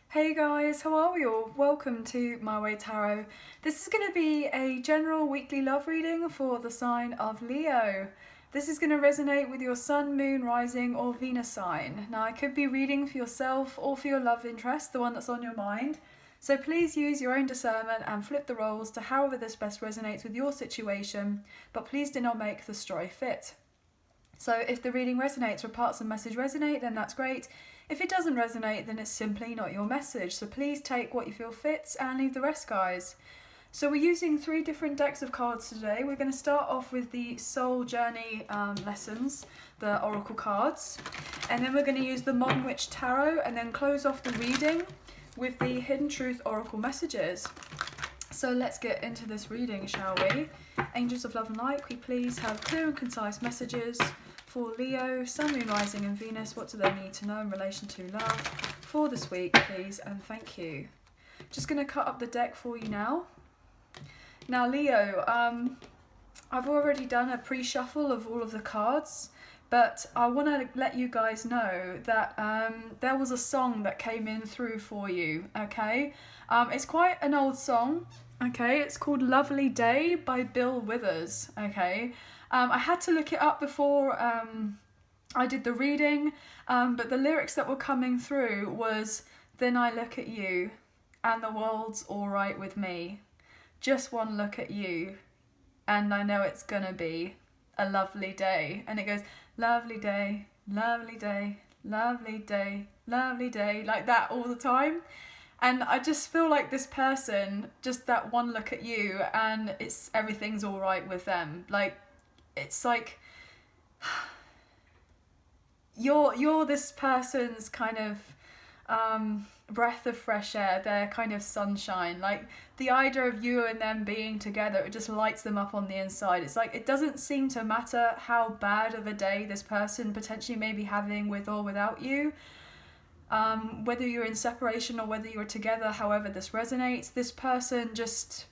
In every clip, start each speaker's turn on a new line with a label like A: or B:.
A: Hey guys, how are we all? Welcome to My Way Tarot. This is going to be a general weekly love reading for the sign of Leo. This is going to resonate with your sun, moon, rising or Venus sign. Now I could be reading for yourself or for your love interest, the one that's on your mind. So please use your own discernment and flip the roles to however this best resonates with your situation, but please do not make the story fit. So if the reading resonates or parts of the message resonate, then that's great. If it doesn't resonate, then it's simply not your message. So please take what you feel fits and leave the rest, guys. So we're using 3 different decks of cards today. We're going to start off with the Soul Journey lessons, the Oracle cards. And then we're going to use the Modern Witch Tarot and then close off the reading with the Hidden Truth Oracle messages. So let's get into this reading, shall we? Angels of Love and Light, can we please have clear and concise messages for Leo, Sun, Moon, Rising and Venus? What do they need to know in relation to love for this week, please? And thank you. Just going to cut up the deck for you now. Now, Leo, I've already done a pre-shuffle of all of the cards, but I want to let you guys know that there was a song that came in through for you, okay? It's quite an old song, okay? It's called Lovely Day by Bill Withers, okay? I had to look it up before I did the reading, but the lyrics that were coming through was, "Then I look at you, and the world's all right with me. Just one look at you, and I know it's gonna be a lovely day." And it goes, lovely day, lovely day, lovely day, lovely day, like that all the time. And I just feel like this person, just that one look at you, and everything's all right with them. Like, it's like you're this person's kind of breath of fresh air, their kind of sunshine. Like, the idea of you and them being together, it just lights them up on the inside. It's like, it doesn't seem to matter how bad of a day this person potentially may be having with or without you. Whether you're in separation or whether you're together, however this resonates, this person just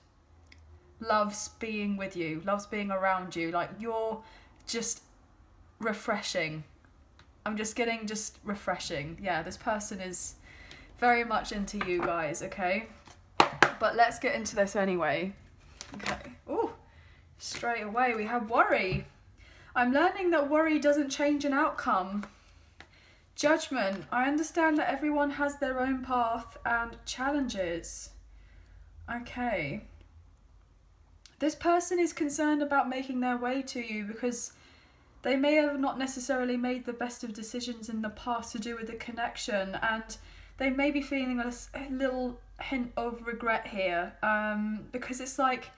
A: loves being with you, loves being around you. Like, you're just refreshing. I'm just getting just refreshing. Yeah, this person is very much into you guys, okay? But let's get into this anyway. Okay. Ooh, straight away we have worry. I'm learning that worry doesn't change an outcome. Judgment. I understand that everyone has their own path and challenges. Okay. This person is concerned about making their way to you because they may have not necessarily made the best of decisions in the past to do with the connection, and they may be feeling a little hint of regret here, because it's like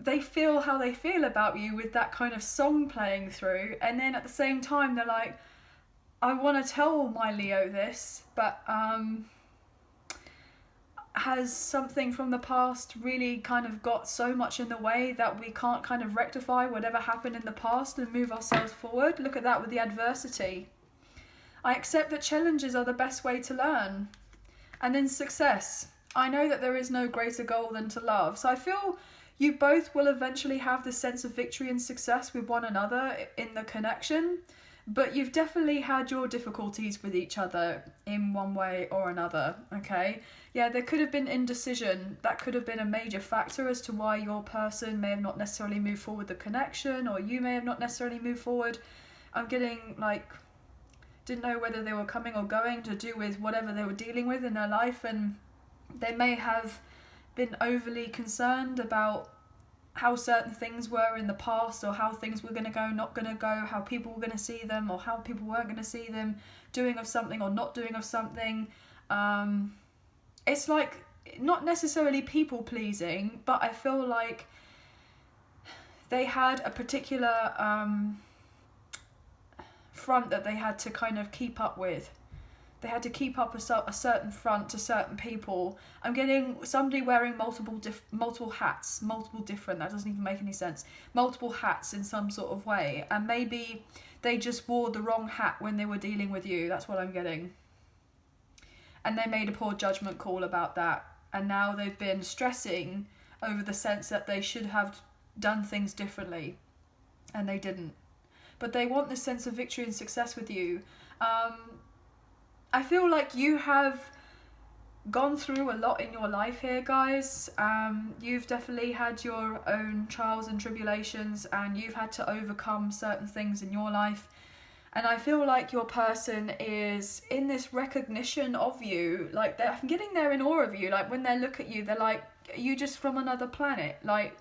A: they feel how they feel about you with that kind of song playing through, and then at the same time they're like, I want to tell my Leo this, but has something from the past really kind of got so much in the way that we can't kind of rectify whatever happened in the past and move ourselves forward? Look at that with the adversity. I accept that challenges are the best way to learn. And then success. I know that there is no greater goal than to love. So I feel you both will eventually have this sense of victory and success with one another in the connection. But you've definitely had your difficulties with each other in one way or another, okay? Yeah, there could have been indecision. That could have been a major factor as to why your person may have not necessarily moved forward the connection, or you may have not necessarily moved forward. I'm getting, like, didn't know whether they were coming or going, to do with whatever they were dealing with in their life, and they may have been overly concerned about how certain things were in the past, or how things were going to go, not going to go, how people were going to see them, or how people weren't going to see them, doing of something or not doing of something. It's like, not necessarily people pleasing, but I feel like they had a particular front that they had to kind of keep up with. They had to keep up a certain front to certain people. I'm getting somebody wearing multiple hats, multiple different, that doesn't even make any sense, multiple hats in some sort of way, and maybe they just wore the wrong hat when they were dealing with you. That's what I'm getting. And they made a poor judgment call about that, and now they've been stressing over the sense that they should have done things differently, and they didn't. But they want this sense of victory and success with you. I feel like you have gone through a lot in your life here, guys. You've definitely had your own trials and tribulations, and you've had to overcome certain things in your life. And I feel like your person is in this recognition of you, like they're getting there in awe of you. Like when they look at you, they're like, are you just from another planet? Like,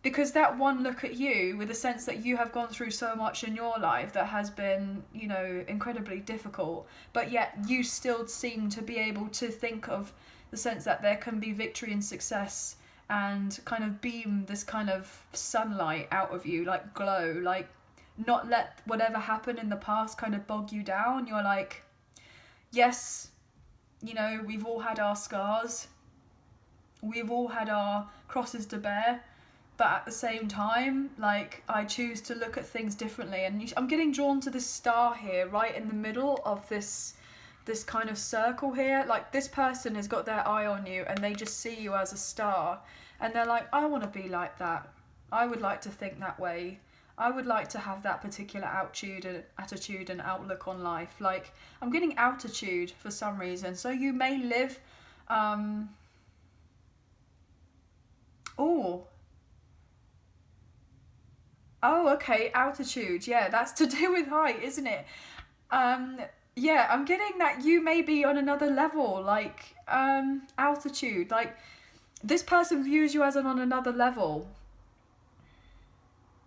A: because that one look at you with the sense that you have gone through so much in your life that has been, you know, incredibly difficult, but yet you still seem to be able to think of the sense that there can be victory and success, and kind of beam this kind of sunlight out of you, like glow, like not let whatever happened in the past kind of bog you down. You're like, yes, you know, we've all had our scars, we've all had our crosses to bear, but at the same time, like, I choose to look at things differently. And I'm getting drawn to this star here, right in the middle of this kind of circle here. Like, this person has got their eye on you and they just see you as a star. And they're like, I want to be like that. I would like to think that way. I would like to have that particular attitude and outlook on life. Like, I'm getting altitude for some reason. So you may live... Oh, okay, altitude. Yeah, that's to do with height, isn't it? Yeah, I'm getting that you may be on another level, like, altitude. Like, this person views you as on another level.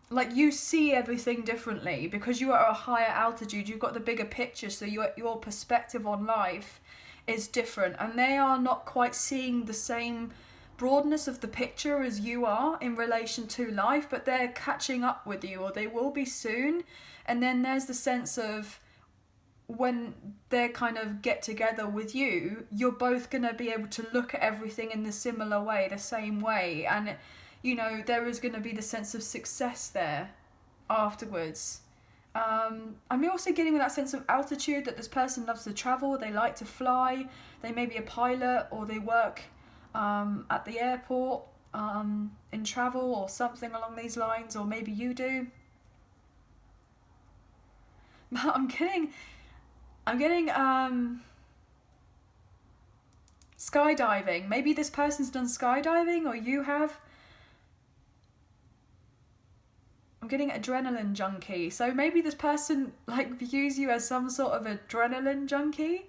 A: Like, you see everything differently because you are at a higher altitude. You've got the bigger picture, so your perspective on life is different. And they are not quite seeing the same broadness of the picture as you are in relation to life, but they're catching up with you, or they will be soon. And then there's the sense of when they kind of get together with you, you're both going to be able to look at everything in the similar way, the same way, and you know, there is going to be the sense of success there afterwards. I'm also getting that sense of altitude, that this person loves to travel, they like to fly, they may be a pilot, or they work at the airport in travel or something along these lines, or maybe you do. But I'm getting skydiving. Maybe this person's done skydiving, or you have. I'm getting adrenaline junkie. So maybe this person like views you as some sort of adrenaline junkie.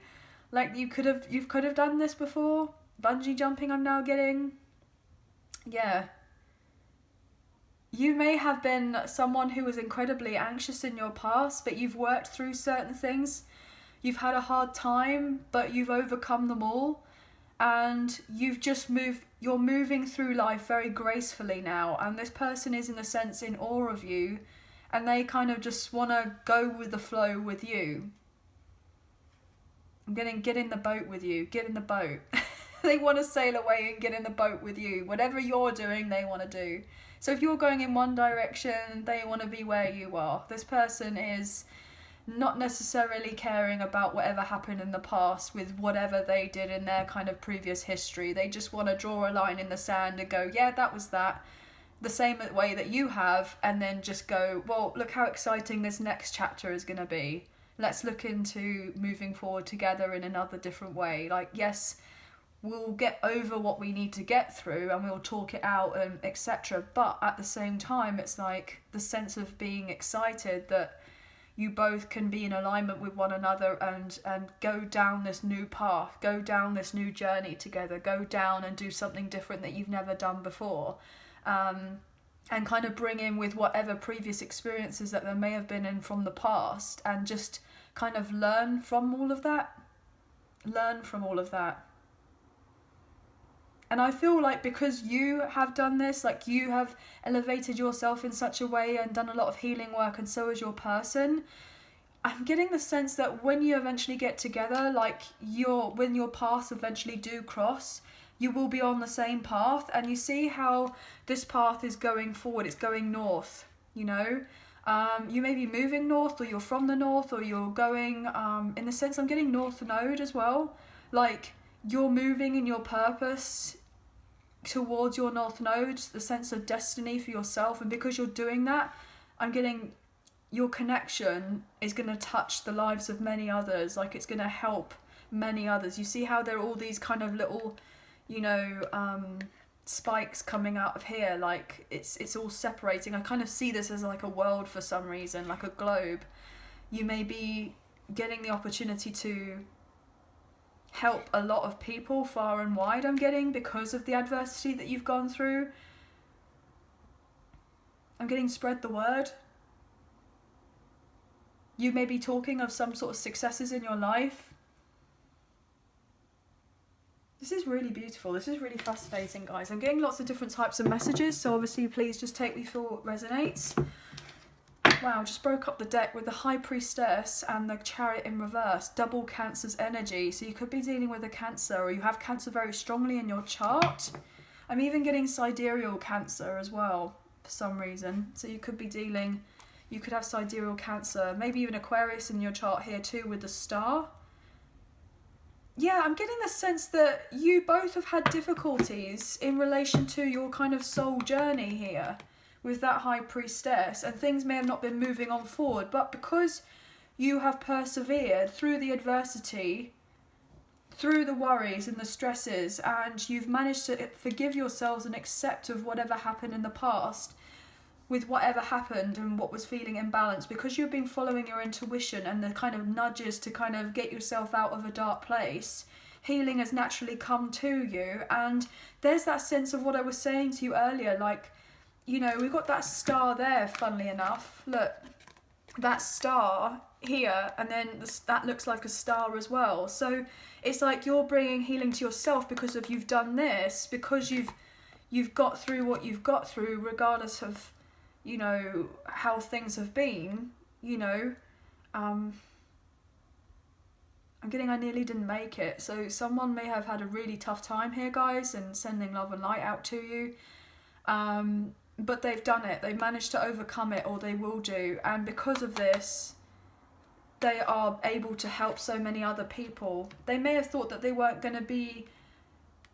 A: Like you could have done this before. Bungee jumping, I'm now getting. Yeah. You may have been someone who was incredibly anxious in your past, but you've worked through certain things. You've had a hard time, but you've overcome them all. And you're moving through life very gracefully now. And this person is, in a sense, in awe of you. And they kind of just want to go with the flow with you. I'm getting, get in the boat with you. Get in the boat. They want to sail away and get in the boat with you. Whatever you're doing, they want to do. So if you're going in one direction, they want to be where you are. This person is not necessarily caring about whatever happened in the past with whatever they did in their kind of previous history. They just want to draw a line in the sand and go, yeah, that was that. The same way that you have, and then just go, well, look how exciting this next chapter is going to be. Let's look into moving forward together in another different way. Like, yes, we'll get over what we need to get through and we'll talk it out and etc. But at the same time, it's like the sense of being excited that you both can be in alignment with one another and go down this new path, go down this new journey together, go down and do something different that you've never done before. And kind of bring in with whatever previous experiences that there may have been in from the past, and just kind of learn from all of that. And I feel like because you have done this, like you have elevated yourself in such a way and done a lot of healing work, and so has your person, I'm getting the sense that when you eventually get together, like when your paths eventually do cross, you will be on the same path. And you see how this path is going forward, it's going north, you know. You may be moving north, or you're from the north, or you're going, in the sense I'm getting north node as well. Like, you're moving in your purpose towards your north node, the sense of destiny for yourself. And because you're doing that, I'm getting your connection is going to touch the lives of many others. Like, it's going to help many others. You see how there are all these kind of little, you know, spikes coming out of here, like it's all separating. I kind of see this as like a world for some reason, like a globe. You may be getting the opportunity to help a lot of people far and wide, I'm getting, because of the adversity that you've gone through. I'm getting spread the word. You may be talking of some sort of successes in your life. This is really beautiful. This is really fascinating, guys. I'm getting lots of different types of messages, so obviously please just take me for what resonates. Wow, just broke up the deck with the High Priestess and the Chariot in reverse. Double Cancer's energy. So you could be dealing with a Cancer, or you have Cancer very strongly in your chart. I'm even getting sidereal Cancer as well, for some reason. So you could be dealing, you could have sidereal Cancer, maybe even Aquarius in your chart here too with the Star. Yeah, I'm getting the sense that you both have had difficulties in relation to your kind of soul journey here with that High Priestess, and things may have not been moving on forward, but because you have persevered through the adversity, through the worries and the stresses, and you've managed to forgive yourselves and accept of whatever happened in the past, with whatever happened and what was feeling imbalanced, because you've been following your intuition and the kind of nudges to kind of get yourself out of a dark place, healing has naturally come to you. And there's that sense of what I was saying to you earlier, like, you know, we've got that star there, funnily enough. Look, that star here, and then that looks like a star as well. So it's like you're bringing healing to yourself because of you've done this, because you've got through what you've got through, regardless of, you know, how things have been, you know. I'm getting I nearly didn't make it. So someone may have had a really tough time here, guys, and sending love and light out to you. But they've done it. They've managed to overcome it, or they will do. And because of this, they are able to help so many other people. They may have thought that they weren't going to be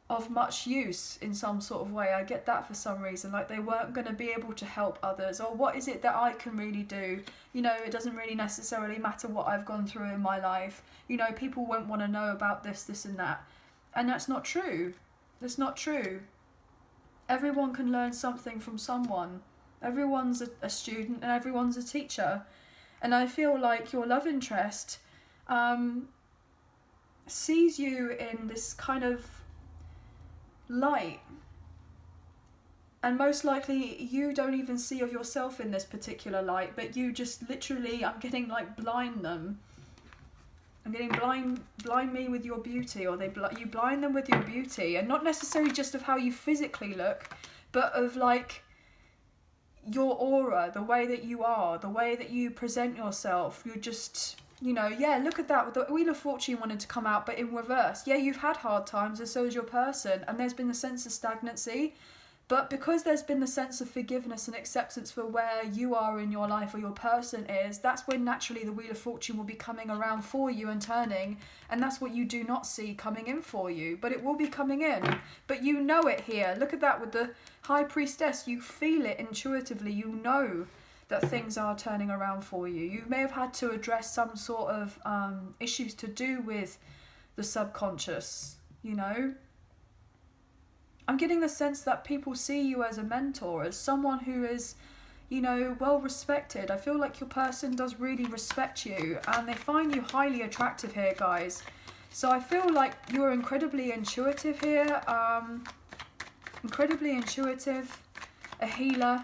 A: of much use in some sort of way. I get that for some reason, like they weren't going to be able to help others, or what is it that I can really do? You know, it doesn't really necessarily matter what I've gone through in my life. You know, people won't want to know about this and that. And that's not true. That's not true. Everyone can learn something from someone. Everyone's a student and everyone's a teacher. And I feel like your love interest sees you in this kind of light, and most likely you don't even see of yourself in this particular light, but you just literally, I'm getting like blind them. I'm getting blind me with your beauty, or you blind them with your beauty, and not necessarily just of how you physically look, but of like your aura, the way that you are, the way that you present yourself. You're just, you know, yeah, look at that. The Wheel of Fortune wanted to come out, but in reverse. Yeah, you've had hard times, and so has your person, and there's been a sense of stagnancy. But because there's been the sense of forgiveness and acceptance for where you are in your life, or your person is, that's when naturally the Wheel of Fortune will be coming around for you and turning, and that's what you do not see coming in for you, but it will be coming in. But you know it here. Look at that with the High Priestess. You feel it intuitively. You know that things are turning around for you. You may have had to address some sort of issues to do with the subconscious, you know. I'm getting the sense that people see you as a mentor, as someone who is, you know, well respected. I feel like your person does really respect you, and they find you highly attractive here, guys. So I feel like you're incredibly intuitive here, incredibly intuitive, a healer.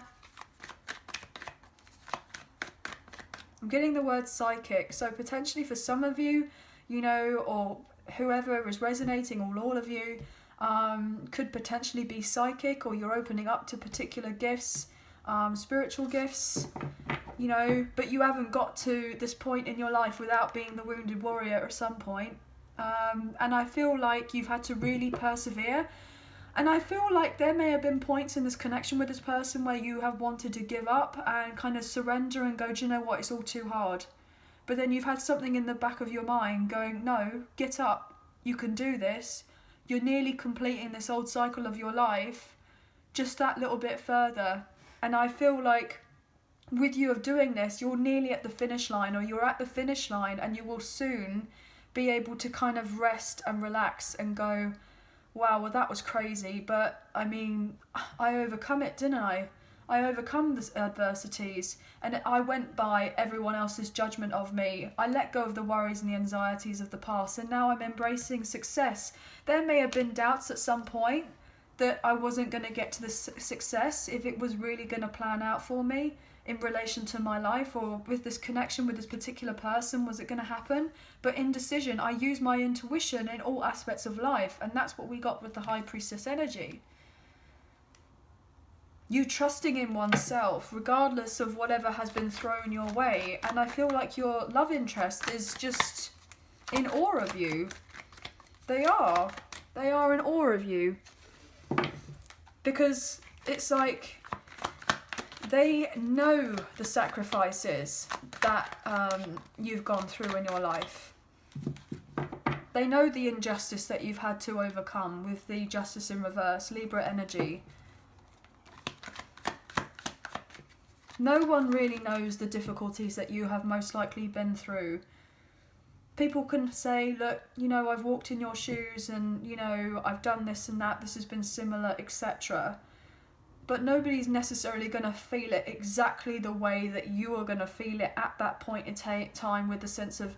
A: I'm getting the word psychic, so potentially for some of you, you know, or whoever is resonating, or all of you, could potentially be psychic, or you're opening up to particular gifts, spiritual gifts, you know, but you haven't got to this point in your life without being the wounded warrior at some point. And I feel like you've had to really persevere. And I feel like there may have been points in this connection with this person where you have wanted to give up and kind of surrender and go, do you know what, it's all too hard. But then you've had something in the back of your mind going, no, get up, you can do this. You're nearly completing this old cycle of your life, just that little bit further. And I feel like with you of doing this, you're nearly at the finish line, or you're at the finish line, and you will soon be able to kind of rest and relax and go, wow, well, that was crazy, but I mean, I overcome it, didn't I? I overcome the adversities, and I went by everyone else's judgment of me. I let go of the worries and the anxieties of the past, and now I'm embracing success. There may have been doubts at some point that I wasn't going to get to this success, if it was really going to plan out for me in relation to my life, or with this connection with this particular person, was it going to happen? But in decision, I use my intuition in all aspects of life, and that's what we got with the High Priestess energy. You trusting in oneself, regardless of whatever has been thrown your way. And I feel like your love interest is just in awe of you. They are in awe of you. Because it's like they know the sacrifices that you've gone through in your life. They know the injustice that you've had to overcome with the justice in reverse, Libra energy. No one really knows the difficulties that you have most likely been through. People can say, look, you know, I've walked in your shoes, and, you know, I've done this and that, this has been similar, etc. But nobody's necessarily going to feel it exactly the way that you are going to feel it at that point in time, with the sense of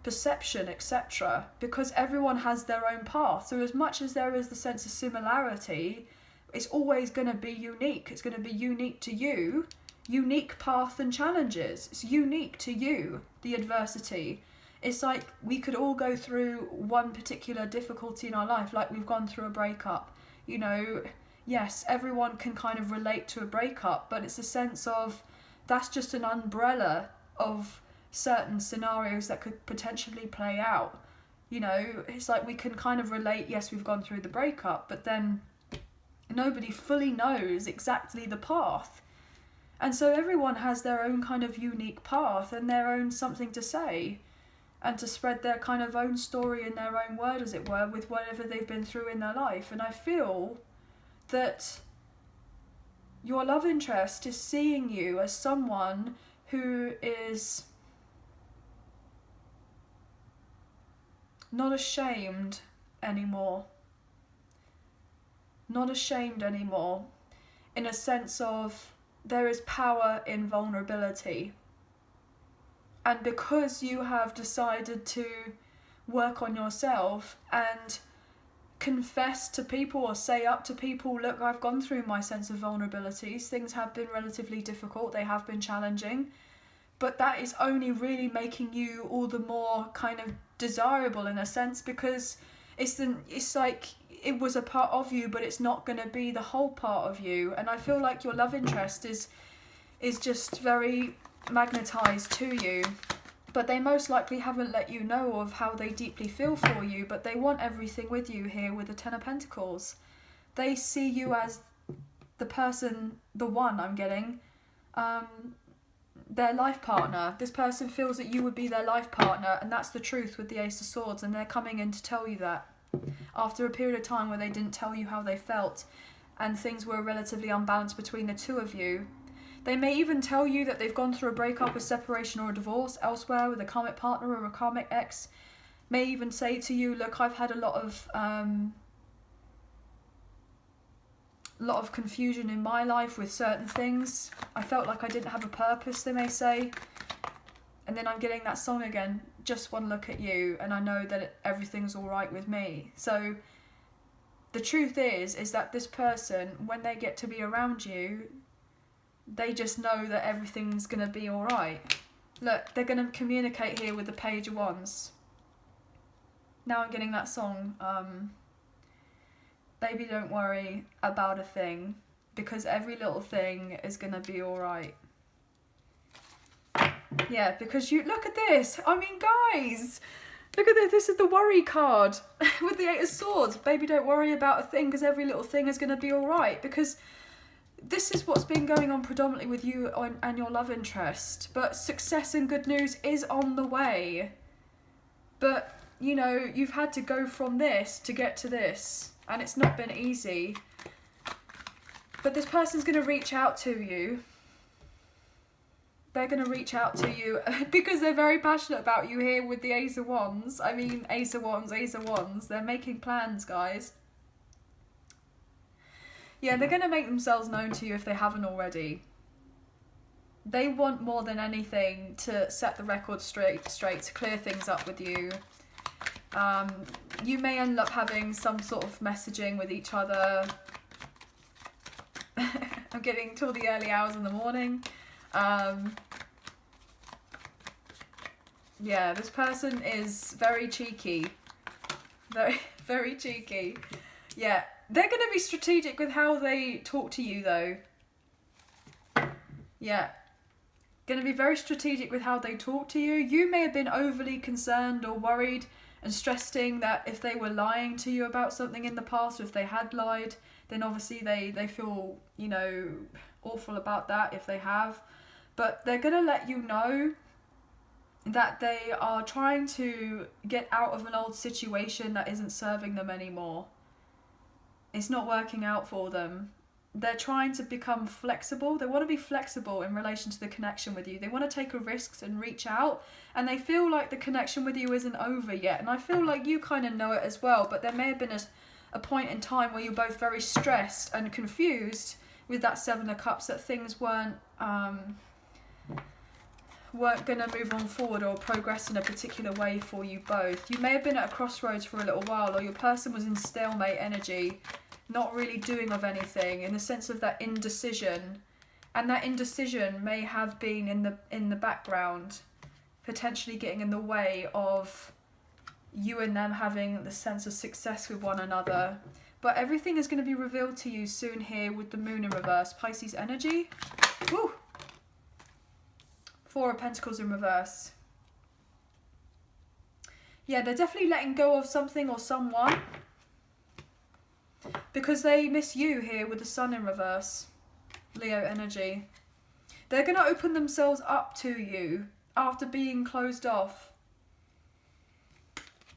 A: perception, etc. Because everyone has their own path. So as much as there is the sense of similarity, it's always going to be unique. It's going to be unique to you. Unique path and challenges. It's unique to you, the adversity. It's like we could all go through one particular difficulty in our life, like we've gone through a breakup. You know, yes, everyone can kind of relate to a breakup, but it's a sense of that's just an umbrella of certain scenarios that could potentially play out. You know, it's like we can kind of relate, yes, we've gone through the breakup, but then nobody fully knows exactly the path. And so everyone has their own kind of unique path and their own something to say, and to spread their kind of own story in their own word, as it were, with whatever they've been through in their life. And I feel that your love interest is seeing you as someone who is not ashamed anymore. Not ashamed anymore, in a sense of there is power in vulnerability. And because you have decided to work on yourself and confess to people or say up to people, look, I've gone through my sense of vulnerabilities. Things have been relatively difficult. They have been challenging. But that is only really making you all the more kind of desirable, in a sense, because it's like it was a part of you, but it's not going to be the whole part of you. And I feel like your love interest is just very magnetized to you, but they most likely haven't let you know of how they deeply feel for you, but they want everything with you here with the Ten of Pentacles. They see you as the person, the one I'm getting, their life partner. This person feels that you would be their life partner, and that's the truth with the Ace of Swords, and they're coming in to tell you that. After a period of time where they didn't tell you how they felt, and things were relatively unbalanced between the two of you. They may even tell you that they've gone through a breakup, a separation, or a divorce elsewhere with a karmic partner or a karmic ex. May even say to you, look, I've had a lot of confusion in my life with certain things. I felt like I didn't have a purpose, they may say. And then I'm getting that song again, just one look at you, and I know that everything's all right with me. So the truth is that this person, when they get to be around you, they just know that everything's going to be all right. Look, they're going to communicate here with the Page of Wands. Now I'm getting that song, baby, don't worry about a thing, because every little thing is going to be all right. Yeah, because you look at this. I mean, guys, look at this. This is the worry card with the Eight of Swords. Baby, don't worry about a thing, because every little thing is going to be all right. Because this is what's been going on predominantly with you and your love interest. But success and good news is on the way. But, you know, you've had to go from this to get to this. And it's not been easy. But this person's going to reach out to you. They're going to reach out to you because they're very passionate about you here with the Ace of Wands. I mean, Ace of Wands, Ace of Wands. They're making plans, guys. Yeah, they're going to make themselves known to you if they haven't already. They want more than anything to set the record straight, to clear things up with you. You may end up having some sort of messaging with each other. I'm getting till the early hours in the morning. Yeah, this person is very cheeky. Very, very cheeky. Yeah, they're going to be strategic with how they talk to you, though. Yeah. Going to be very strategic with how they talk to you. You may have been overly concerned or worried and stressing that if they were lying to you about something in the past, or if they had lied, then obviously they feel, you know, awful about that if they have. But they're going to let you know that they are trying to get out of an old situation that isn't serving them anymore. It's not working out for them. They're trying to become flexible. They want to be flexible in relation to the connection with you. They want to take a risk and reach out, and they feel like the connection with you isn't over yet. And I feel like you kind of know it as well, but there may have been a point in time where you're both very stressed and confused with that Seven of Cups, that things weren't going to move on forward or progress in a particular way for you both. You may have been at a crossroads for a little while, or your person was in stalemate energy, not really doing of anything, in the sense of that indecision. And that indecision may have been in the background, potentially getting in the way of you and them having the sense of success with one another. But everything is going to be revealed to you soon here with the Moon in reverse. Pisces energy. Woo! Four of Pentacles in reverse. Yeah, they're definitely letting go of something or someone because they miss you here with the Sun in reverse. Leo energy. They're going to open themselves up to you after being closed off.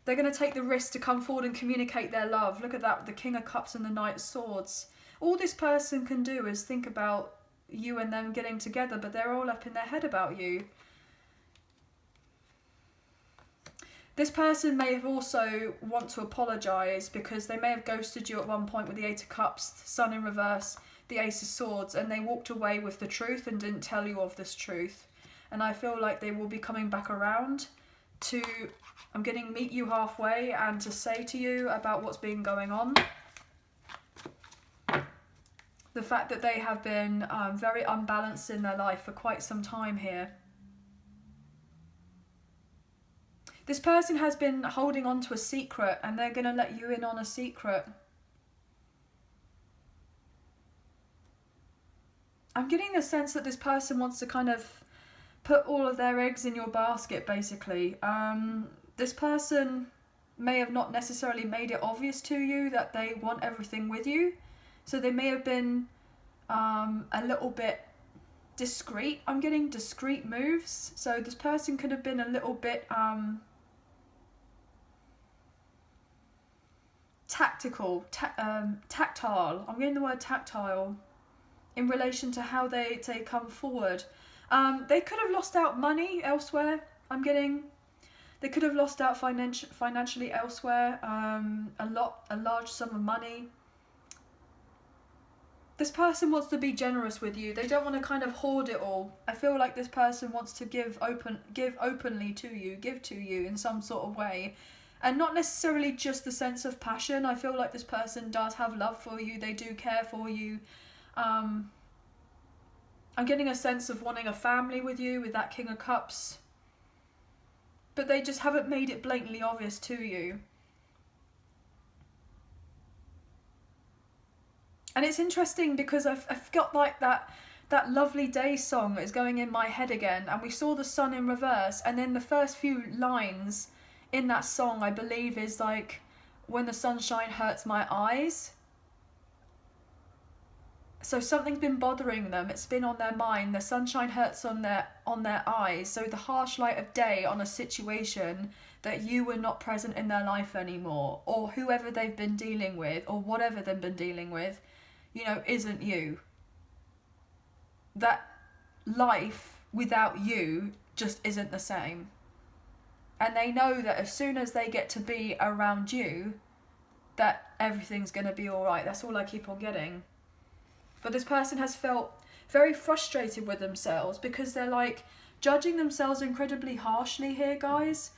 A: They're going to take the risk to come forward and communicate their love. Look at that, the King of Cups and the Knight of Swords. All this person can do is think about you and them getting together, but they're all up in their head about you. This person may have also want to apologise because they may have ghosted you at one point with the Eight of Cups, Sun in reverse, the Ace of Swords, and they walked away with the truth and didn't tell you of this truth. And I feel like they will be coming back around to, I'm getting meet you halfway and to say to you about what's been going on. The fact that they have been very unbalanced in their life for quite some time here. This person has been holding on to a secret, and they're going to let you in on a secret. I'm getting the sense that this person wants to kind of put all of their eggs in your basket, basically. This person may have not necessarily made it obvious to you that they want everything with you. So they may have been a little bit discreet. I'm getting discreet moves. So this person could have been a little bit tactile. I'm getting the word tactile in relation to how they come forward. They could have lost out money elsewhere. I'm getting... They could have lost out financially elsewhere. A large sum of money. This person wants to be generous with you. They don't want to kind of hoard it all. I feel like this person wants to give openly to you, give to you in some sort of way. And not necessarily just the sense of passion. I feel like this person does have love for you. They do care for you. I'm getting a sense of wanting a family with you with that King of Cups. But they just haven't made it blatantly obvious to you. And it's interesting because I've got like that Lovely Day song is going in my head again, and we saw the Sun in reverse, and then the first few lines in that song I believe is like, when the sunshine hurts my eyes. So something's been bothering them, it's been on their mind, the sunshine hurts on their eyes, so the harsh light of day on a situation that you were not present in their life anymore, or whoever they've been dealing with, or whatever they've been dealing with, you know, isn't you. That life without you just isn't the same. And they know that as soon as they get to be around you, that everything's going to be all right. That's all I keep on getting. But this person has felt very frustrated with themselves because they're like judging themselves incredibly harshly here, guys.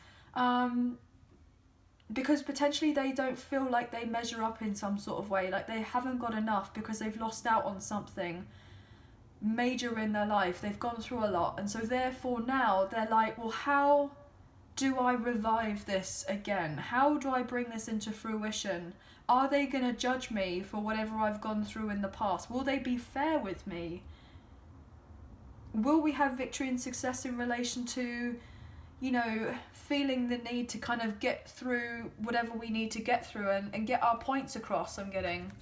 A: Because potentially they don't feel like they measure up in some sort of way, like they haven't got enough because they've lost out on something major in their life. They've gone through a lot, and so therefore now they're like, well, how do I revive this again? How do I bring this into fruition? Are they going to judge me for whatever I've gone through in the past? Will they be fair with me? Will we have victory and success in relation to, you know, feeling the need to kind of get through whatever we need to get through and get our points across? I'm getting.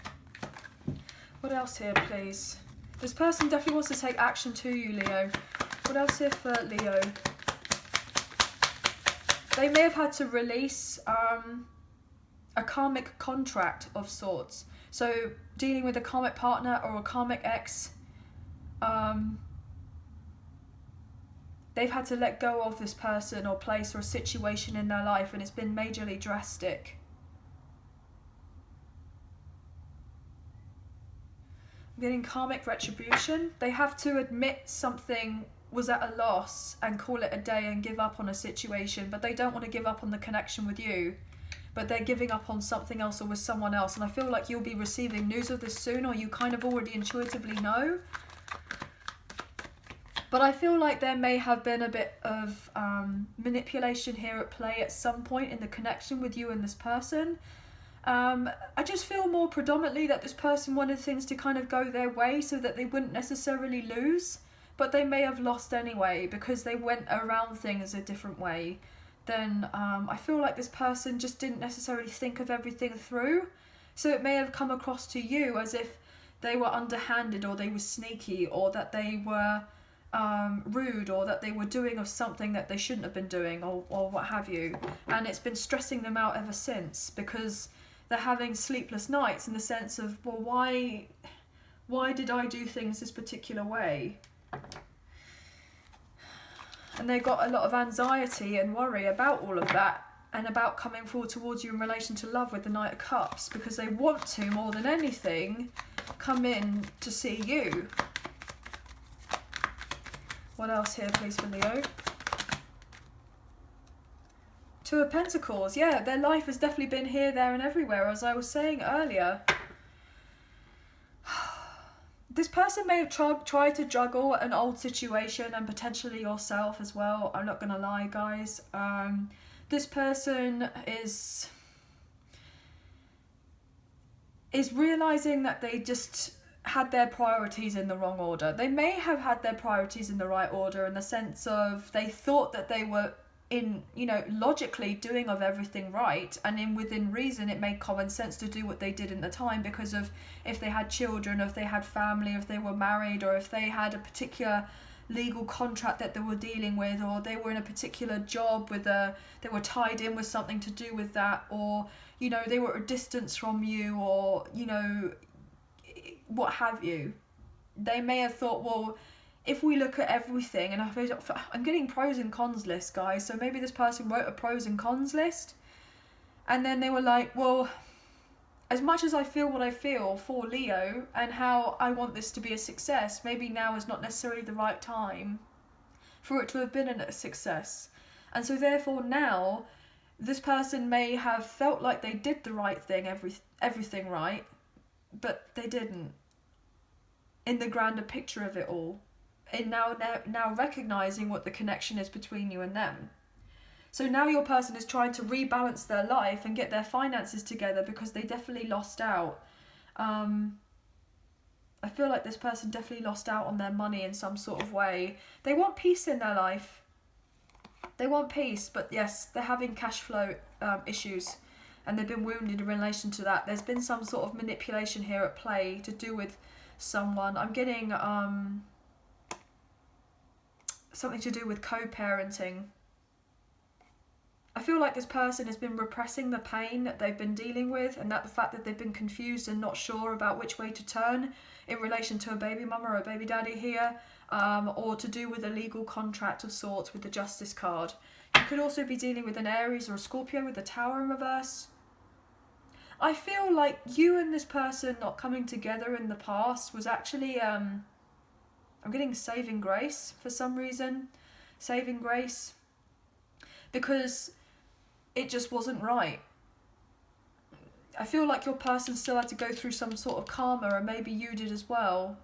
A: What else here, please? This person definitely wants to take action to you, Leo. What else here for Leo? They may have had to release a karmic contract of sorts. So dealing with a karmic partner or a karmic ex, they've had to let go of this person or place or a situation in their life, and it's been majorly drastic. I'm getting karmic retribution. They have to admit something was at a loss and call it a day and give up on a situation, but they don't want to give up on the connection with you, but they're giving up on something else or with someone else. And I feel like you'll be receiving news of this soon, or you kind of already intuitively know. But I feel like there may have been a bit of manipulation here at play at some point in the connection with you and this person. I just feel more predominantly that this person wanted things to kind of go their way so that they wouldn't necessarily lose, but they may have lost anyway because they went around things a different way. Then I feel like this person just didn't necessarily think of everything through. So it may have come across to you as if they were underhanded, or they were sneaky, or that they were rude, or that they were doing of something that they shouldn't have been doing, or what have you. And it's been stressing them out ever since because they're having sleepless nights in the sense of, well, why did I do things this particular way? And they got a lot of anxiety and worry about all of that, and about coming forward towards you in relation to love with the Knight of Cups, because they want to, more than anything, come in to see you. What else here, please, for Leo? Two of Pentacles. Yeah, their life has definitely been here, there, and everywhere, as I was saying earlier. This person may have tried to juggle an old situation and potentially yourself as well. I'm not going to lie, guys. This person is realising that they just had their priorities in the wrong order. They may have had their priorities in the right order, in the sense of they thought that they were in, you know, logically doing of everything right, and within reason it made common sense to do what they did in the time, because of if they had children, if they had family, if they were married, or if they had a particular legal contract that they were dealing with, or they were in a particular job with they were tied in with something to do with that, or, you know, they were at a distance from you, or, you know, what have you. They may have thought, well, if we look at everything, and I'm getting pros and cons list, guys, so maybe this person wrote a pros and cons list, and then they were like, well, as much as I feel what I feel for Leo and how I want this to be a success, maybe now is not necessarily the right time for it to have been a success. And so therefore now, this person may have felt like they did the right thing, everything right, but they didn't, in the grander picture of it all. And now recognising what the connection is between you and them. So now your person is trying to rebalance their life and get their finances together because they definitely lost out. I feel like this person definitely lost out on their money in some sort of way. They want peace in their life. They want peace, but yes, they're having cash flow issues, and they've been wounded in relation to that. There's been some sort of manipulation here at play to do with someone. I'm getting something to do with co-parenting. I I feel like this person has been repressing the pain that they've been dealing with, and that the fact that they've been confused and not sure about which way to turn in relation to a baby mama or a baby daddy here, or to do with a legal contract of sorts with the Justice card. You could also be dealing with an Aries or a Scorpio with the Tower in reverse. I feel like you and this person not coming together in the past was actually, I'm getting saving grace for some reason. Saving grace. Because it just wasn't right. I feel like your person still had to go through some sort of karma, and maybe you did as well.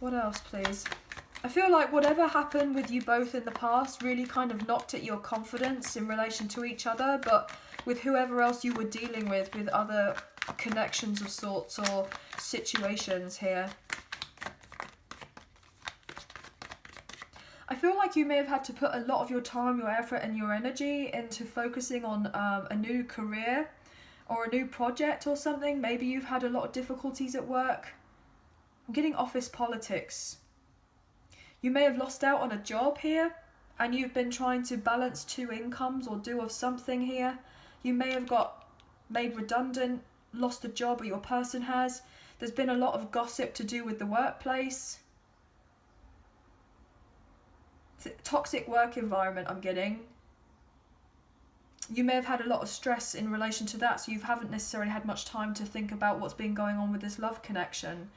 A: What else, please? I feel like whatever happened with you both in the past really kind of knocked at your confidence in relation to each other, but with whoever else you were dealing with other connections of sorts or situations here. I feel like you may have had to put a lot of your time, your effort and your energy into focusing on a new career or a new project or something. Maybe you've had a lot of difficulties at work. I'm getting office politics. You may have lost out on a job here, and you've been trying to balance two incomes or do of something here. You may have got made redundant, lost a job, or your person has. There's been a lot of gossip to do with the workplace. Toxic work environment I'm getting. You may have had a lot of stress in relation to that, so you haven't necessarily had much time to think about what's been going on with this love connection.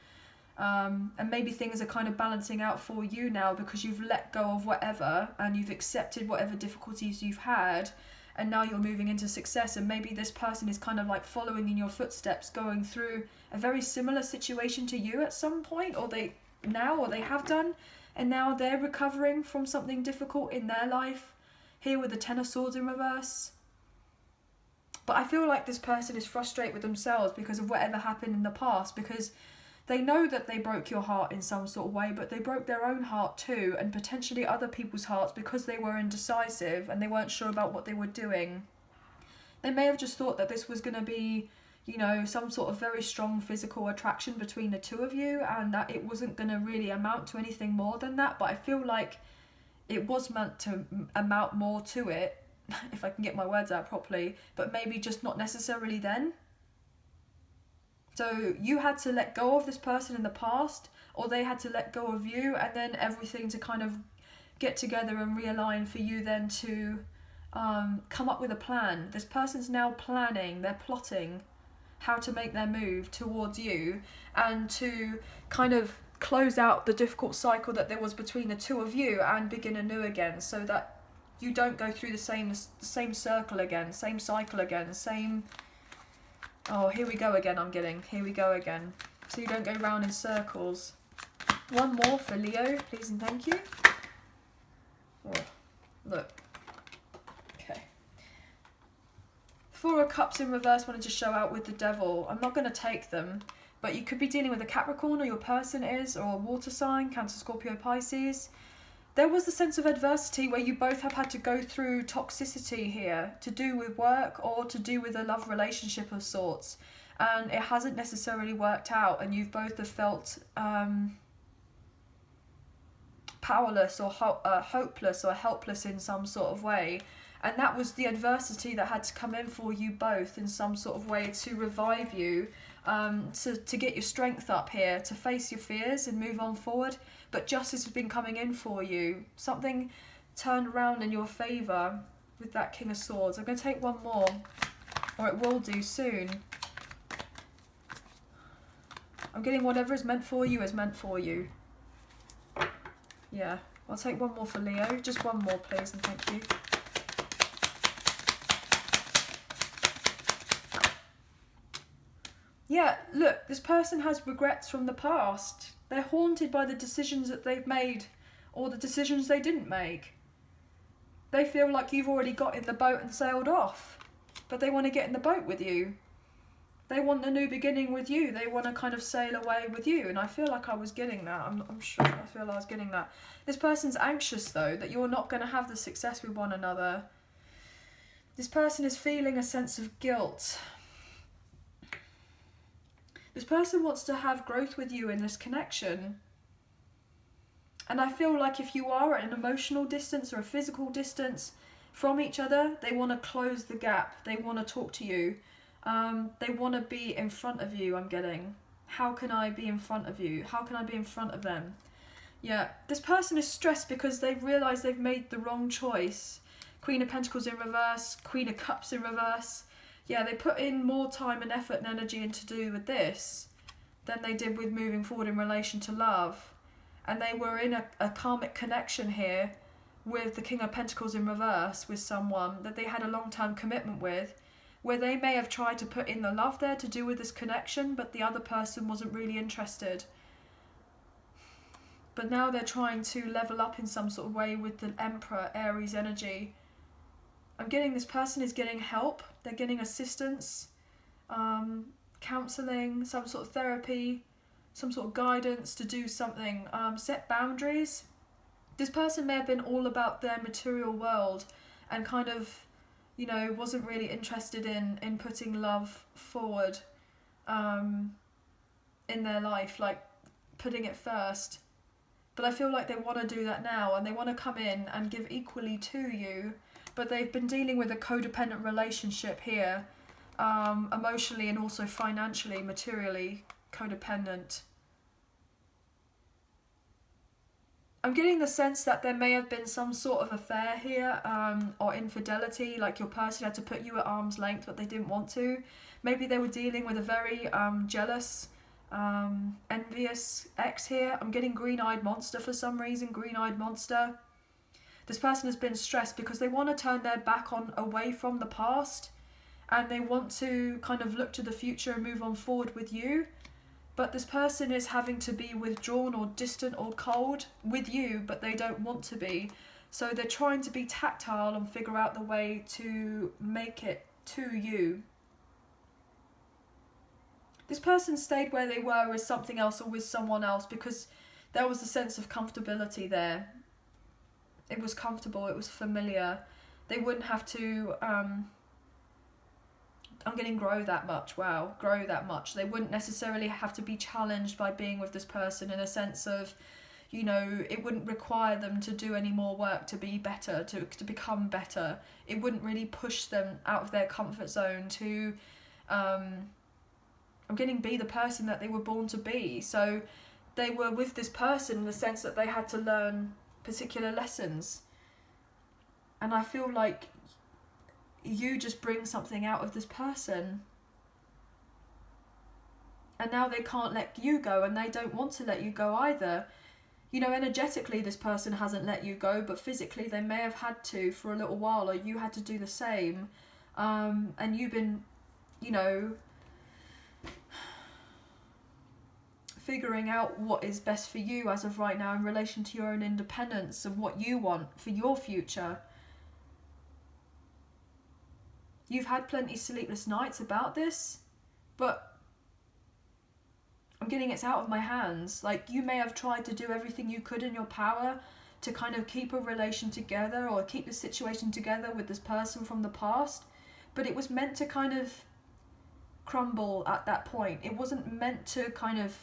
A: And maybe things are kind of balancing out for you now because you've let go of whatever and you've accepted whatever difficulties you've had, and now you're moving into success. And maybe this person is kind of like following in your footsteps, going through a very similar situation to you at some point, or they have done, and now they're recovering from something difficult in their life, here with the Ten of Swords in reverse. But I feel like this person is frustrated with themselves because of whatever happened in the past, because they know that they broke your heart in some sort of way, but they broke their own heart too, and potentially other people's hearts, because they were indecisive and they weren't sure about what they were doing. They may have just thought that this was going to be, you know, some sort of very strong physical attraction between the two of you, and that it wasn't going to really amount to anything more than that. But I feel like it was meant to amount more to it, if I can get my words out properly, but maybe just not necessarily then. So you had to let go of this person in the past, or they had to let go of you, and then everything to kind of get together and realign for you then to come up with a plan. This person's now planning, they're plotting how to make their move towards you and to kind of close out the difficult cycle that there was between the two of you and begin anew again, so that you don't go through the same circle again, same cycle again, same... Oh, here we go again, I'm getting. Here we go again. So you don't go round in circles. One more for Leo, please and thank you. Oh, look. Okay. Four of Cups in reverse wanted to show out with the Devil. I'm not going to take them, but you could be dealing with a Capricorn, or your person is, or a water sign, Cancer, Scorpio, Pisces. There was the sense of adversity where you both have had to go through toxicity here, to do with work or to do with a love relationship of sorts, and it hasn't necessarily worked out, and you've both have felt powerless or hopeless or helpless in some sort of way, and that was the adversity that had to come in for you both in some sort of way to revive you, to get your strength up here, to face your fears and move on forward. But justice has been coming in for you. Something turned around in your favour with that King of Swords. I'm going to take one more, or it will do soon. I'm getting whatever is meant for you is meant for you. Yeah, I'll take one more for Leo. Just one more, please, and thank you. Yeah, look, this person has regrets from the past. They're haunted by the decisions that they've made, or the decisions they didn't make. They feel like you've already got in the boat and sailed off, but they want to get in the boat with you. They want a new beginning with you. They want to kind of sail away with you, and I feel like I was getting that. I'm sure I feel I was getting that. This person's anxious, though, that you're not going to have the success with one another. This person is feeling a sense of guilt. This person wants to have growth with you in this connection. And I feel like if you are at an emotional distance or a physical distance from each other, they want to close the gap. They want to talk to you. They want to be in front of you, I'm getting. How can I be in front of you? How can I be in front of them? Yeah, this person is stressed because they've realised they've made the wrong choice. Queen of Pentacles in reverse, Queen of Cups in reverse. Yeah, they put in more time and effort and energy into do with this than they did with moving forward in relation to love. And they were in a karmic connection here with the King of Pentacles in reverse with someone that they had a long-term commitment with, where they may have tried to put in the love there to do with this connection, but the other person wasn't really interested. But now they're trying to level up in some sort of way with the Emperor, Aries energy. I'm getting this person is getting help. They're getting assistance, counselling, some sort of therapy, some sort of guidance to do something, set boundaries. This person may have been all about their material world and kind of, you know, wasn't really interested in putting love forward in their life, like putting it first. But I feel like they want to do that now, and they want to come in and give equally to you, but they've been dealing with a codependent relationship here, emotionally and also financially, materially codependent. I'm getting the sense that there may have been some sort of affair here, or infidelity, like your person had to put you at arm's length but they didn't want to. Maybe they were dealing with a very jealous, envious ex here. I'm getting green-eyed monster for some reason, green-eyed monster. This person has been stressed because they want to turn their back on away from the past, and they want to kind of look to the future and move on forward with you. But this person is having to be withdrawn or distant or cold with you, but they don't want to be. So they're trying to be tactile and figure out the way to make it to you. This person stayed where they were with something else or with someone else because there was a sense of comfortability there. It was comfortable, it was familiar. They wouldn't have to... I'm getting grow that much. Wow, grow that much. They wouldn't necessarily have to be challenged by being with this person in a sense of, you know, it wouldn't require them to do any more work to be better, to become better. It wouldn't really push them out of their comfort zone to, I'm getting be the person that they were born to be. So they were with this person in the sense that they had to learn particular lessons. And I feel like you just bring something out of this person, and now they can't let you go, and they don't want to let you go either. You know, energetically this person hasn't let you go, but physically they may have had to for a little while, or you had to do the same, and you've been, you know, figuring out what is best for you as of right now in relation to your own independence of what you want for your future. You've had plenty sleepless nights about this, but I'm getting it's out of my hands. Like, you may have tried to do everything you could in your power to kind of keep a relation together or keep the situation together with this person from the past, but it was meant to kind of crumble at that point. It wasn't meant to kind of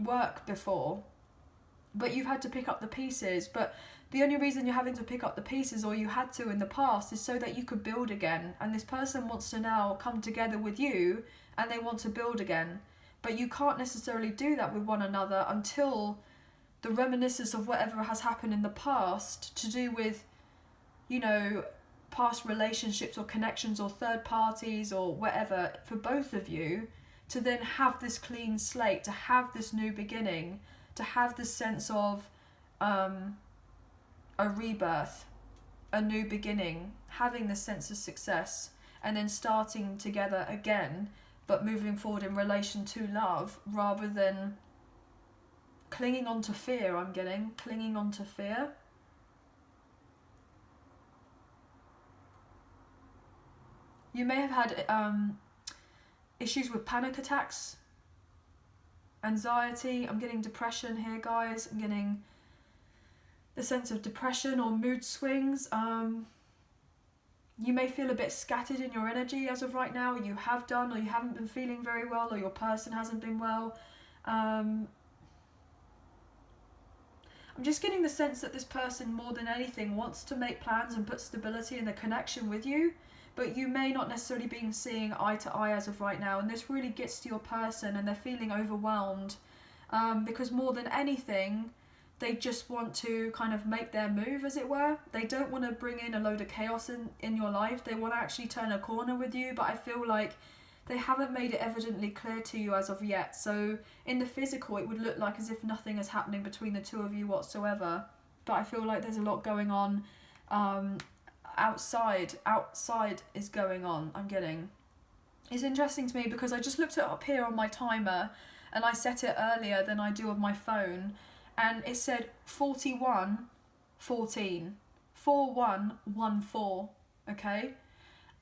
A: work before, but you've had to pick up the pieces. But the only reason you're having to pick up the pieces, or you had to in the past, is so that you could build again. And this person wants to now come together with you and they want to build again. But you can't necessarily do that with one another until the reminiscence of whatever has happened in the past to do with, you know, past relationships or connections or third parties or whatever, for both of you to then have this clean slate, to have this new beginning, to have this sense of a rebirth, a new beginning, having this sense of success, and then starting together again, but moving forward in relation to love rather than clinging on to fear. I'm getting clinging on to fear. You may have had issues with panic attacks, anxiety. I'm getting depression here, guys. I'm getting the sense of depression or mood swings. You may feel a bit scattered in your energy as of right now, or you have done, or you haven't been feeling very well, or your person hasn't been well. I'm just getting the sense that this person, more than anything, wants to make plans and put stability in the connection with you, but you may not necessarily be seeing eye to eye as of right now, and this really gets to your person and they're feeling overwhelmed, because more than anything, they just want to kind of make their move, as it were. They don't want to bring in a load of chaos in your life. They want to actually turn a corner with you, but I feel like they haven't made it evidently clear to you as of yet. So in the physical, it would look like as if nothing is happening between the two of you whatsoever. But I feel like there's a lot going on. Outside is going on, I'm getting. It's interesting to me because I just looked it up here on my timer and I set it earlier than I do on my phone, and it said 41:14, 4114, okay?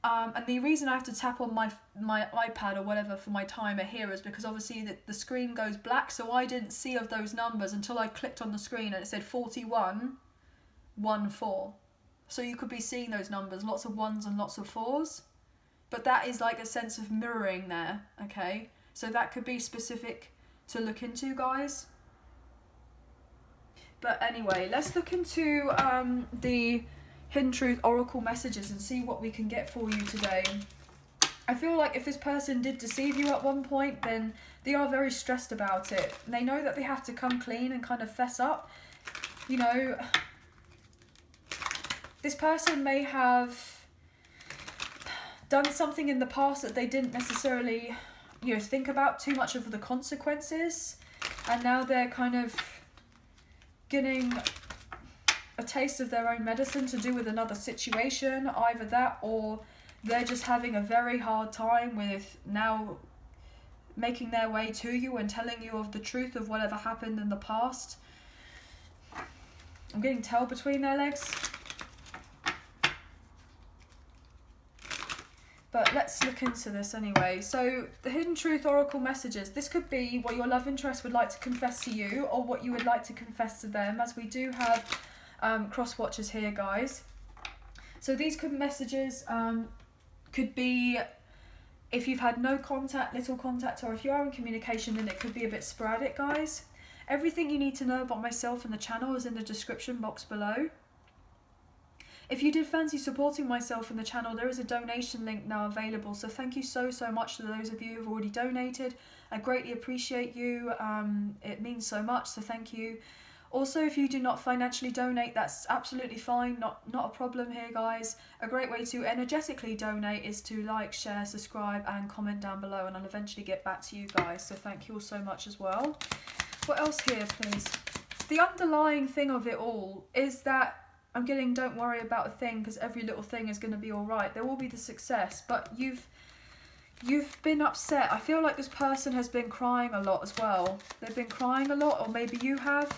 A: And the reason I have to tap on my iPad or whatever for my timer here is because obviously the screen goes black, so I didn't see of those numbers until I clicked on the screen and it said 4114. So you could be seeing those numbers, lots of ones and lots of fours. But that is like a sense of mirroring there, okay? So that could be specific to look into, guys. But anyway, let's look into the Hidden Truth Oracle messages and see what we can get for you today. I feel like if this person did deceive you at one point, then they are very stressed about it. And they know that they have to come clean and kind of fess up. You know, this person may have done something in the past that they didn't necessarily, you know, think about too much of the consequences. And now they're kind of getting a taste of their own medicine to do with another situation. Either that, or they're just having a very hard time with now making their way to you and telling you of the truth of whatever happened in the past. I'm getting tail between their legs. But let's look into this anyway. So the Hidden Truth Oracle messages. This could be what your love interest would like to confess to you, or what you would like to confess to them, as we do have cross watchers here, guys. So these messages could be if you've had no contact, little contact, or if you are in communication, then it could be a bit sporadic, guys. Everything you need to know about myself and the channel is in the description box below. If you did fancy supporting myself and the channel, there is a donation link now available. So thank you so much to those of you who have already donated. I greatly appreciate you. It means so much, so thank you. Also, if you do not financially donate, that's absolutely fine. Not a problem here, guys. A great way to energetically donate is to like, share, subscribe, and comment down below, and I'll eventually get back to you guys. So thank you all so much as well. What else here, please? The underlying thing of it all is that I'm getting, don't worry about a thing, because every little thing is going to be all right. There will be the success, but you've been upset. I feel like this person has been crying a lot as well. They've been crying a lot, or maybe you have.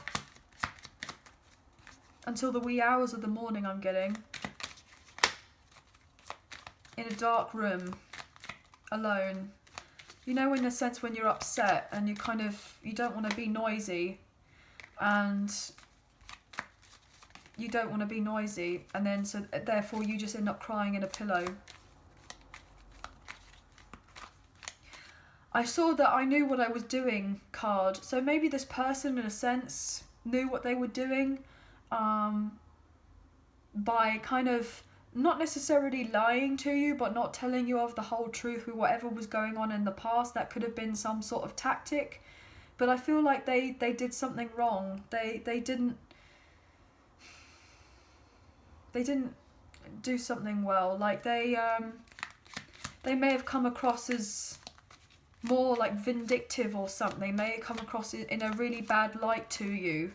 A: Until the wee hours of the morning, I'm getting. In a dark room. Alone. You know, in the sense when you're upset and you don't want to be noisy. And you don't want to be noisy, and then so therefore you just end up crying in a pillow. I saw that I knew what I was doing card, so maybe this person in a sense knew what they were doing by kind of not necessarily lying to you, but not telling you of the whole truth with whatever was going on in the past. That could have been some sort of tactic, but I feel like they did something wrong. They didn't do something well. Like they may have come across as more like vindictive or something. They may have come across in a really bad light to you,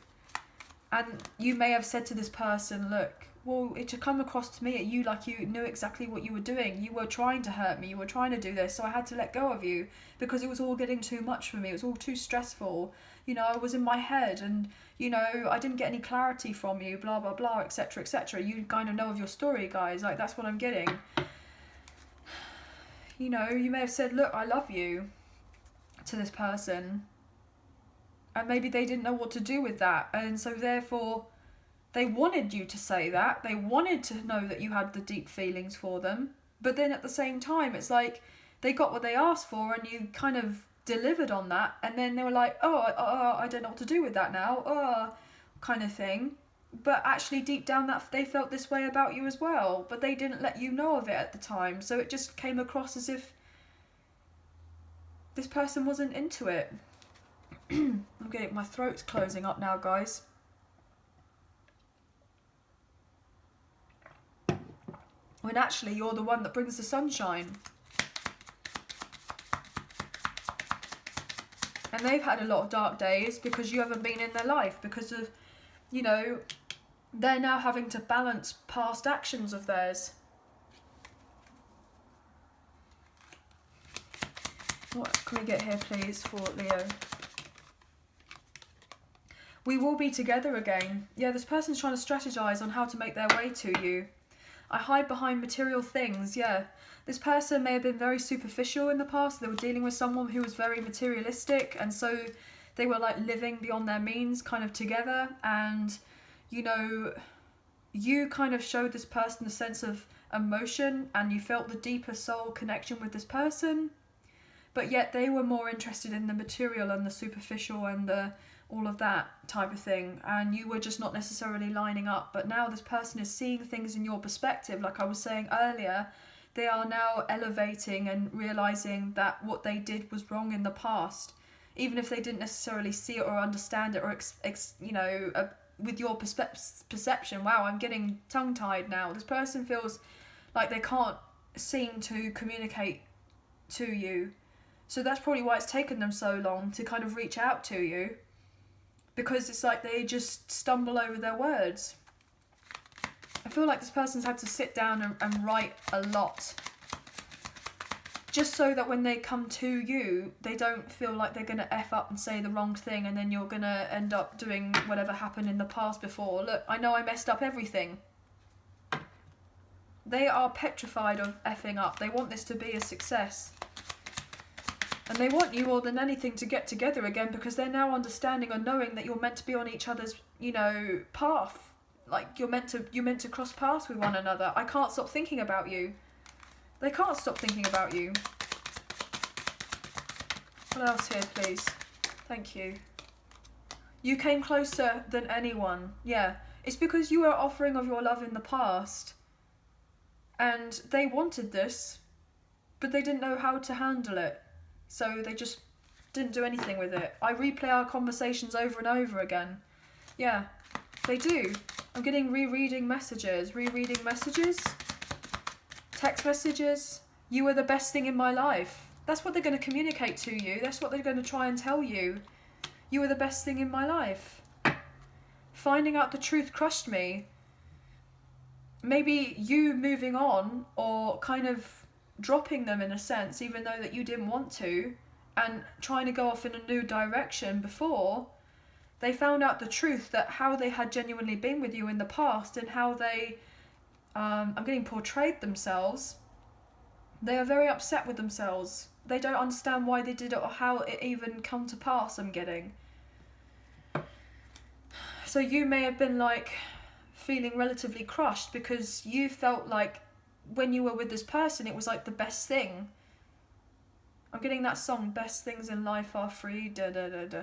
A: and you may have said to this person, look, well, it should come across to me at you like you knew exactly what you were doing. You were trying to hurt me, you were trying to do this, so I had to let go of you because it was all getting too much for me. It was all too stressful. You know, I was in my head, and you know, I didn't get any clarity from you, blah blah blah, etc etc. You kind of know of your story, guys. Like, that's what I'm getting. You know, you may have said, look, I love you, to this person, and maybe they didn't know what to do with that, and so therefore they wanted you to say that. They wanted to know that you had the deep feelings for them, but then at the same time it's like they got what they asked for, and you kind of delivered on that, and then they were like, oh, I don't know what to do with that now. kind of thing, but actually deep down that they felt this way about you as well, but they didn't let you know of it at the time, so it just came across as if this person wasn't into it. I'm getting, my throat's closing up now, guys. When actually you're the one that brings the sunshine. And they've had a lot of dark days because you haven't been in their life, because of, you know, they're now having to balance past actions of theirs. What can we get here, please, for Leo? We will be together again. Yeah, this person's trying to strategize on how to make their way to you. I hide behind material things, yeah. This person may have been very superficial in the past. They were dealing with someone who was very materialistic, and so they were like living beyond their means kind of together. And, you know, you kind of showed this person a sense of emotion and you felt the deeper soul connection with this person. But yet they were more interested in the material and the superficial and the all of that type of thing, and you were just not necessarily lining up. But now this person is seeing things in your perspective. Like I was saying earlier, they are now elevating and realizing that what they did was wrong in the past, even if they didn't necessarily see it or understand it, or with your perception. Wow, I'm getting tongue-tied now. This person feels like they can't seem to communicate to you, so that's probably why it's taken them so long to kind of reach out to you, because it's like they just stumble over their words. I feel like this person's had to sit down and write a lot, just so that when they come to you, they don't feel like they're going to F up and say the wrong thing, and then you're going to end up doing whatever happened in the past before. Look, I know I messed up everything. They are petrified of effing up. They want this to be a success. And they want you more than anything to get together again, because they're now understanding or knowing that you're meant to be on each other's, you know, path. Like you're meant to cross paths with one another. I can't stop thinking about you. They can't stop thinking about you. What else here, please? Thank you. You came closer than anyone. Yeah. It's because you were offering of your love in the past. And they wanted this, but they didn't know how to handle it. So they just didn't do anything with it. I replay our conversations over and over again. Yeah, they do. I'm getting rereading messages, text messages. You were the best thing in my life. That's what they're going to communicate to you. That's what they're going to try and tell you. You were the best thing in my life. Finding out the truth crushed me. Maybe you moving on, or kind of dropping them in a sense, even though that you didn't want to, and trying to go off in a new direction before they found out the truth, that how they had genuinely been with you in the past, and how they I'm getting portrayed themselves. They are very upset with themselves. They don't understand why they did it or how it even come to pass, I'm getting. So you may have been like feeling relatively crushed because you felt like when you were with this person, it was like the best thing. I'm getting that song, best things in life are free, da da da da.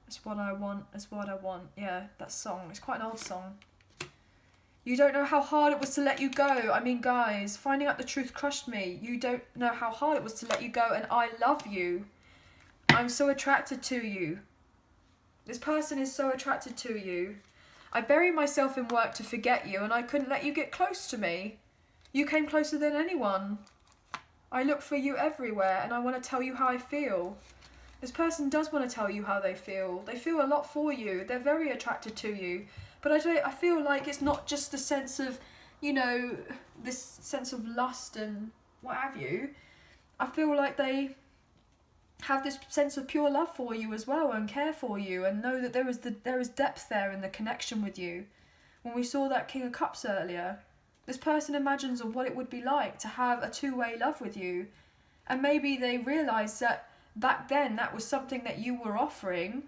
A: It's what I want, it's what I want. Yeah, that song. It's quite an old song. You don't know how hard it was to let you go. I mean, guys, finding out the truth crushed me. You don't know how hard it was to let you go, and I love you. I'm so attracted to you. This person is so attracted to you. I buried myself in work to forget you, and I couldn't let you get close to me. You came closer than anyone. I look for you everywhere, and I want to tell you how I feel. This person does want to tell you how they feel. They feel a lot for you. They're very attracted to you. But I feel like it's not just the sense of, you know, this sense of lust and what have you. I feel like they have this sense of pure love for you as well, and care for you, and know that there is depth there in the connection with you. When we saw that King of Cups earlier, this person imagines of what it would be like to have a two-way love with you, and maybe they realise that back then that was something that you were offering,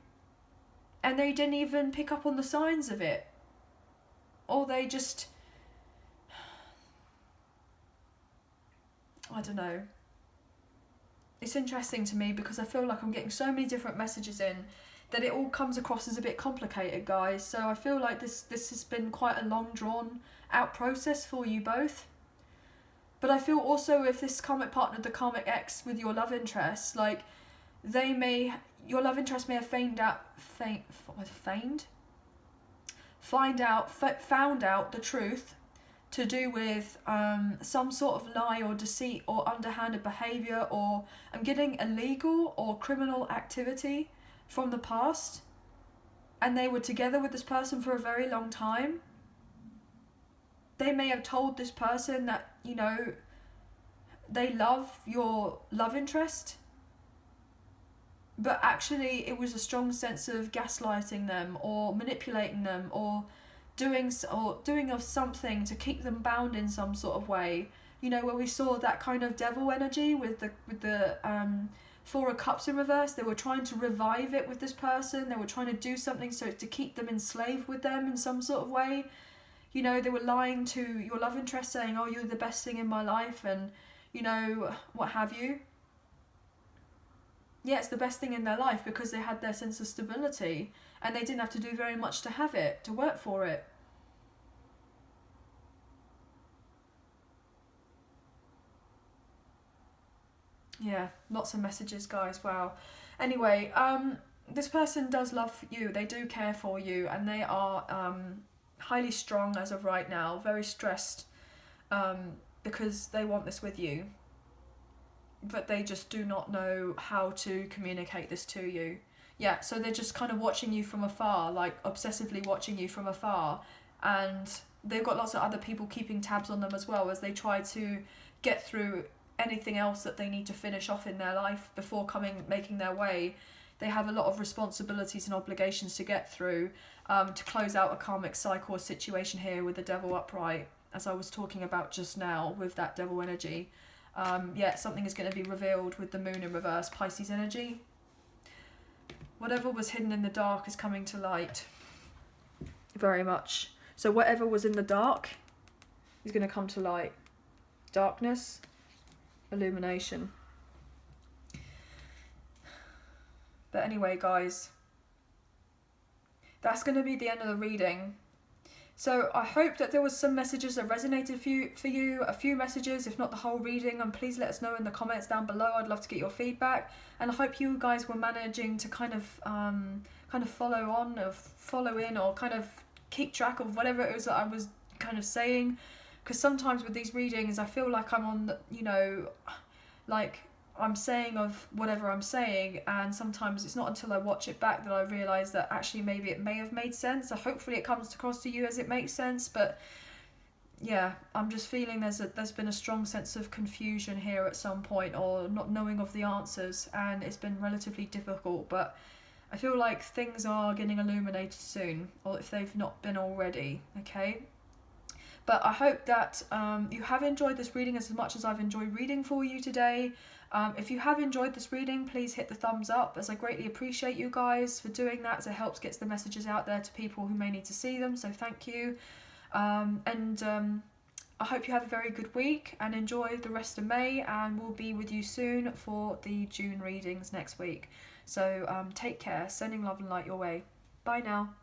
A: and they didn't even pick up on the signs of it, or they just, I don't know. It's interesting to me because I feel like I'm getting so many different messages in. that it all comes across as a bit complicated, guys. So I feel like this has been quite a long drawn out process for you both. But I feel also if this karmic partner, the karmic ex with your love interest, like your love interest may have found out the truth to do with some sort of lie or deceit or underhanded behaviour, or I'm getting illegal or criminal activity from the past, and they were together with this person for a very long time. They may have told this person that, you know, they love your love interest, but actually it was a strong sense of gaslighting them or manipulating them or doing of something to keep them bound in some sort of way. You know, where we saw that kind of devil energy with the Four of Cups in reverse. They were trying to revive it with this person. They were trying to do something so to keep them enslaved with them in some sort of way. You know, they were lying to your love interest, saying, oh, you're the best thing in my life, and, you know, what have you. Yeah, it's the best thing in their life because they had their sense of stability and they didn't have to do very much to have it, to work for it. Yeah, lots of messages, guys. Wow. Anyway, this person does love you. They do care for you, and they are highly strong as of right now, very stressed, because they want this with you. But they just do not know how to communicate this to you. Yeah, so they're just kind of watching you from afar, like obsessively watching you from afar. And they've got lots of other people keeping tabs on them as well as they try to get through anything else that they need to finish off in their life before making their way. They have a lot of responsibilities and obligations to get through, to close out a karmic cycle or situation here with the devil upright, as I was talking about just now with that devil energy. Yeah, something is going to be revealed with the moon in reverse, Pisces energy. Whatever was hidden in the dark is coming to light. Very much. So whatever was in the dark is going to come to light. Darkness, illumination. But anyway, guys, that's going to be the end of the reading. So I hope that there was some messages that resonated for you, a few messages, if not the whole reading, and please let us know in the comments down below. I'd love to get your feedback, and I hope you guys were managing to kind of follow in, or kind of keep track of whatever it was that I was kind of saying, because sometimes with these readings I feel like I'm on the, you know, like I'm saying of whatever I'm saying, and sometimes it's not until I watch it back that I realise that actually maybe it may have made sense. So hopefully it comes across to you as it makes sense. But yeah, I'm just feeling there's been a strong sense of confusion here at some point, or not knowing of the answers, and it's been relatively difficult. But I feel like things are getting illuminated soon, or if they've not been already, okay? But I hope that you have enjoyed this reading as much as I've enjoyed reading for you today. If you have enjoyed this reading, please hit the thumbs up, as I greatly appreciate you guys for doing that, as it helps get the messages out there to people who may need to see them, so thank you. I hope you have a very good week and enjoy the rest of May, and we'll be with you soon for the June readings next week. So take care, sending love and light your way. Bye now.